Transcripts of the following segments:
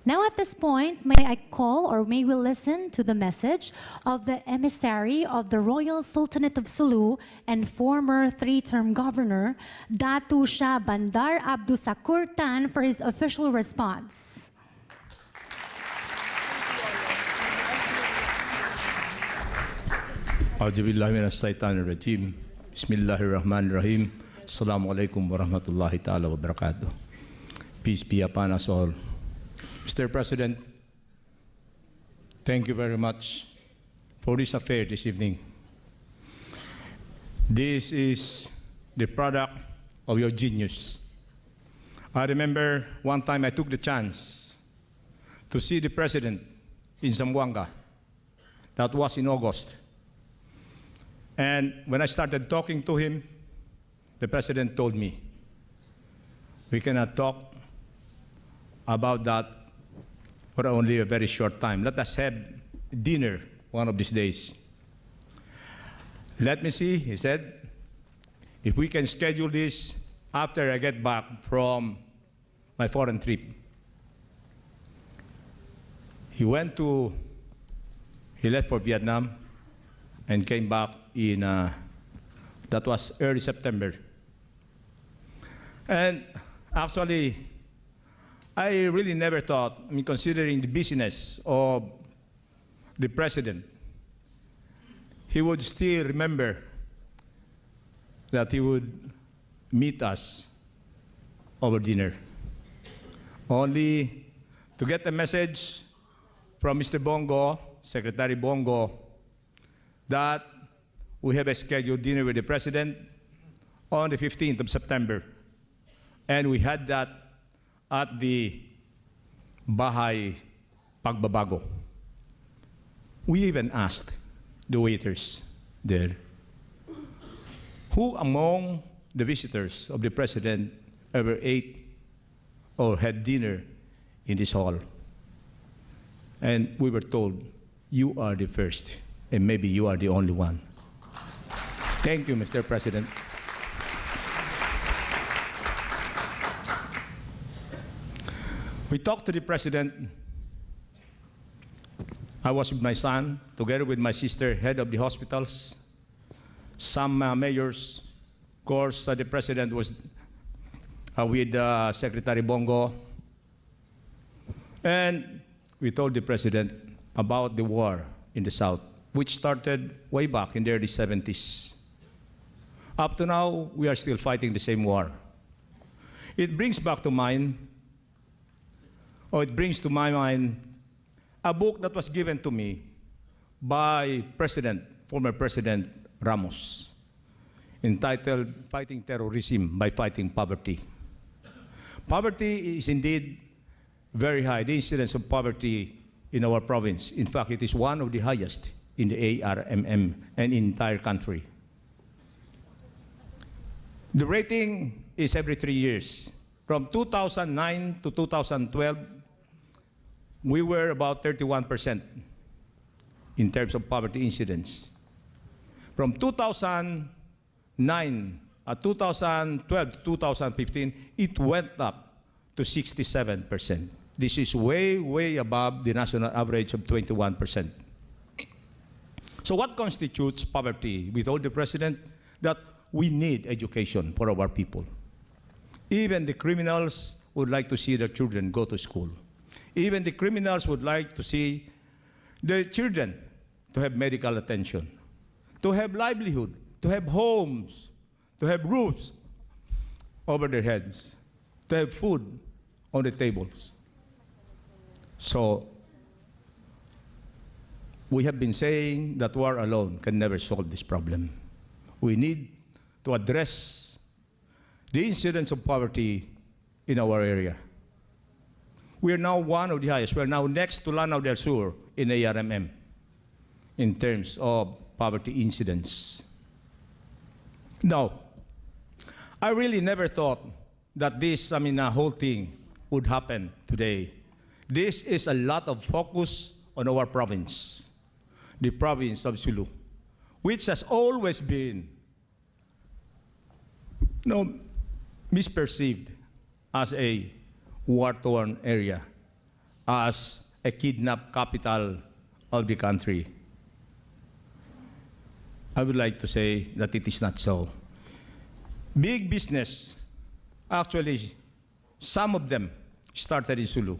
Now at this point, may I call or may we listen to the message of the emissary of the Royal Sultanate of Sulu and former three-term governor, Datu Shabandar Abdusakur for his official response. A'udzubillahi minash-shaytanir-rajim. Bismillahir-rahmanir-rahim. Assalamu alaikum warahmatullahi ta'ala wabarakatuh. Peace be upon us all. Mr. President, thank you very much for this affair this evening. This is the product of your genius. I remember one time I took the chance to see the President in Zamboanga. That was in August. And when I started talking to him, the President told me, we cannot talk about that for only a very short time. Let us have dinner one of these days. Let me see, he said, if we can schedule this after I get back from my foreign trip. He left for Vietnam and came back in, that was early September. And actually, I really never thought, considering the busyness of the President, he would still remember that he would meet us over dinner. Only to get a message from Mr. Bongo, Secretary Bongo, that we have a scheduled dinner with the President on the 15th of September. And we had that at the Bahay Pagbabago. We even asked the waiters there, who among the visitors of the President ever ate or had dinner in this hall? And we were told, you are the first, and maybe you are the only one. Thank you, Mr. President. We talked to the President. I was with my son, together with my sister, head of the hospitals, some mayors. Of course, the President was with Secretary Bongo. And we told the President about the war in the South, which started way back in the early 70s. Up to now, we are still fighting the same war. It brings to my mind, a book that was given to me by former President Ramos, entitled Fighting Terrorism by Fighting Poverty. Poverty is indeed very high. The incidence of poverty in our province, in fact, it is one of the highest in the ARMM and in the entire country. The rating is every 3 years. From 2009 to 2012, we were about 31% in terms of poverty incidence. From 2009, 2012 to 2015, it went up to 67%. This is way, way above the national average of 21%. So what constitutes poverty? We told the President that we need education for our people. Even the criminals would like to see their children go to school. Even the criminals would like to see their children to have medical attention, to have livelihood, to have homes, to have roofs over their heads, to have food on the tables. So we have been saying that war alone can never solve this problem. We need to address the incidence of poverty in our area. We are now one of the highest. We are now next to Lanao del Sur in ARMM in terms of poverty incidence. Now, I really never thought that this, whole thing would happen today. This is a lot of focus on our province, the province of Sulu, which has always been misperceived as a war-torn area. as a kidnapped capital of the country. I would like to say that it is not so. Big business, actually, some of them started in Sulu.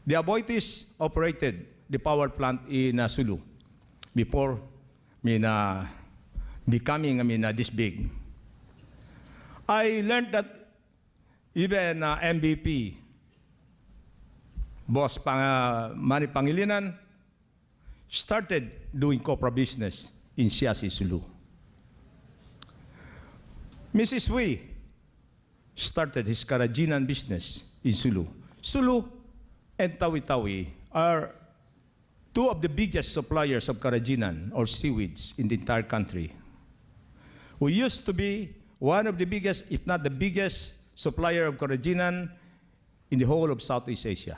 The Aboitiz operated the power plant in Sulu before becoming this big. I learned that even MVP, Boss Manny Pangilinan, started doing copra business in Siasi, Sulu. Mrs. Wee started his Karajinan business in Sulu. Sulu and Tawi-Tawi are two of the biggest suppliers of Karajinan or seaweeds in the entire country. We used to be one of the biggest, if not the biggest, supplier of Karajinan in the whole of Southeast Asia.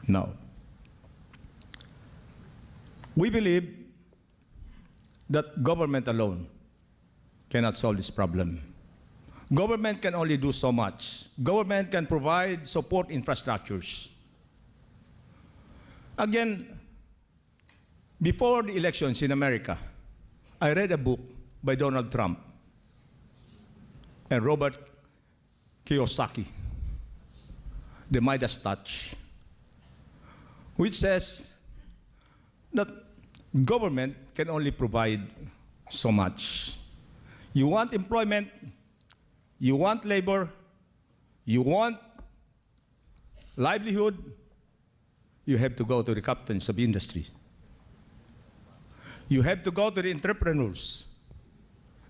Now, we believe that government alone cannot solve this problem. Government can only do so much. Government can provide support infrastructures. Again, before the elections in America, I read a book by Donald Trump and Robert Kiyosaki, The Midas Touch, which says that government can only provide so much. You want employment, you want labor, you want livelihood, you have to go to the captains of industry. You have to go to the entrepreneurs.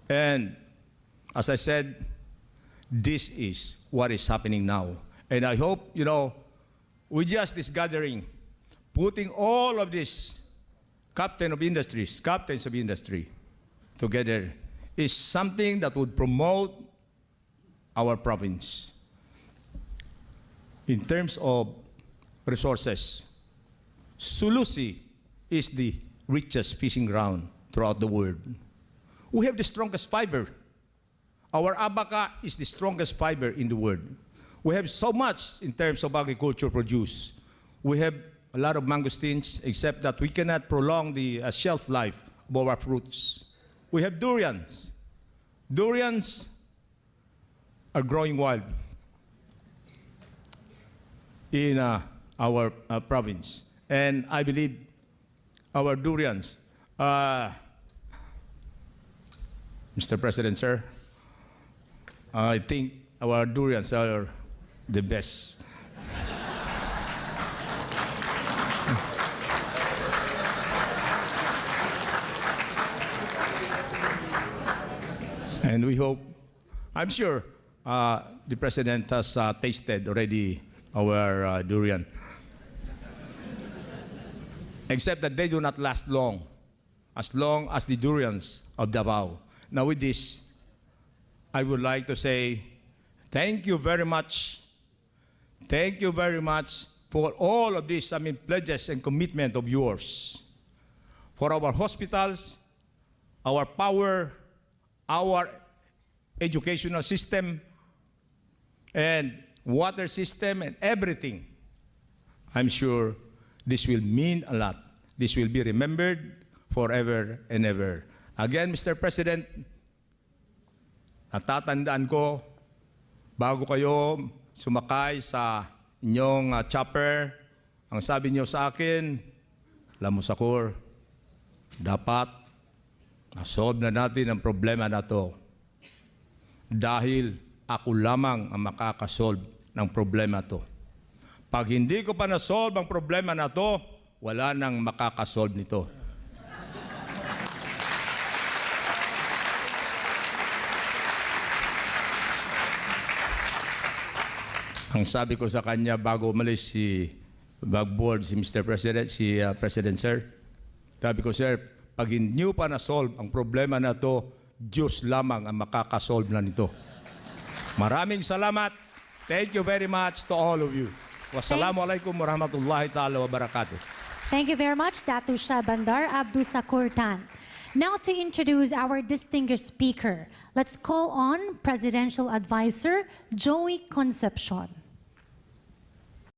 And as I said, this is what is happening now. And I hope, with just this gathering, putting all of these captains of industry together is something that would promote our province. In terms of resources, Sulusi is the richest fishing ground throughout the world. We have the strongest fiber. Our abaca is the strongest fiber in the world. We have so much in terms of agriculture produce. We have a lot of mangosteens, except that we cannot prolong the shelf life of our fruits. We have durians. Durians are growing wild in our province. And I believe our durians, Mr. President, sir, I think our durians are the best. And we hope, I'm sure the President has tasted already our durian. Except that they do not last long as the durians of Davao. Now with this, I would like to say thank you very much. Thank you very much for all of these pledges and commitment of yours. For our hospitals, our power, our educational system, and water system, and everything. I'm sure this will mean a lot. This will be remembered forever and ever. Again, Mr. President, natatandaan ko, bago kayo sumakay sa inyong chopper, ang sabi niyo sa akin, Abdusakur, dapat na-solve na natin ang problema na to. Dahil ako lamang ang makakasolve ng problema to. Pag hindi ko pa na-solve ang problema na to, wala nang makakasolve nito. Ang sabi ko sa kanya bago umalis si Bagboard, si Mr. President, si President Sir, sabi ko, Sir, pag hindi nyo pa na-solve ang problema na to, Diyos lamang ang makakasolve na nito. Maraming salamat. Thank you very much to all of you. Wassalamualaikum warahmatullahi ta'ala wabarakatuh. Thank you very much, Datu Shabandar, Abdusakur Tan. Now to introduce our distinguished speaker, let's call on Presidential Advisor Joey Concepcion.